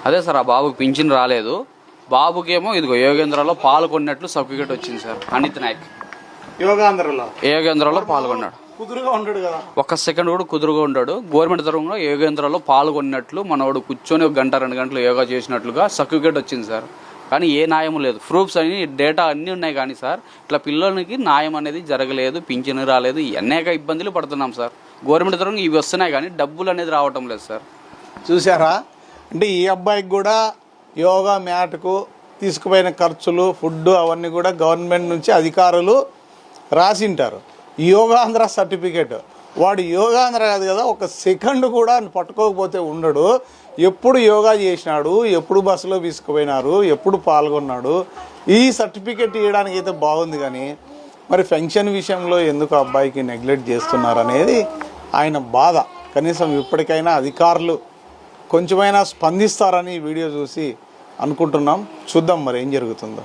అదే సార్ ఆ బాబుకి పింఛన్ రాలేదు. బాబుకేమో ఇదిగో యోగేంద్రలో పాల్గొన్నట్లు సర్టిఫికేట్ వచ్చింది సార్. అనిత్ నాయక్ యోగేంద్రలో పాల్గొన్నాడు. కుదురుగా ఉండడు కదా, ఒక్క సెకండ్ కూడా కుదురుగా ఉన్నాడు. గవర్నమెంట్ తరఫున యోగేంద్రలో పాల్గొన్నట్లు మనోడు కూర్చొని 1 గంట 2 గంటలు యోగా చేసినట్లుగా సర్టిఫికేట్ వచ్చింది సార్. కానీ ఏ న్యాయం లేదు. ప్రూఫ్స్ అని డేటా అన్నీ ఉన్నాయి కానీ సార్ ఇట్లా పిల్లలకి న్యాయం అనేది జరగలేదు, పింఛను రాలేదు, అనేక ఇబ్బందులు పడుతున్నాం సార్. గవర్నమెంట్ తరఫున ఇవి వస్తున్నాయి కానీ డబ్బులు అనేది రావటం లేదు సార్. చూసారా? అంటే ఈ అబ్బాయికి కూడా యోగా మ్యాట్కు తీసుకుపోయిన ఖర్చులు, ఫుడ్ అవన్నీ కూడా గవర్నమెంట్ నుంచి అధికారులు రాసింటారు. యోగాంధ్ర సర్టిఫికేట్ వాడు యోగాంధ్ర కాదు కదా, 1 సెకండ్ కూడా పట్టుకోకపోతే ఉండడు. ఎప్పుడు యోగా చేసినాడు, ఎప్పుడు బస్సులో తీసుకుపోయినారు, ఎప్పుడు పాల్గొన్నాడు, ఈ సర్టిఫికేట్ ఇవ్వడానికి అయితే బాగుంది. కానీ మరి పెన్షన్ విషయంలో ఎందుకు అబ్బాయికి నెగ్లెక్ట్ చేస్తున్నారు అనేది ఆయన బాధ. కనీసం ఇప్పటికైనా అధికారులు కొంచెమైనా స్పందిస్తారని ఈ వీడియో చూసి అనుకుంటున్నాం. చూద్దాం మరి ఏం జరుగుతుందో.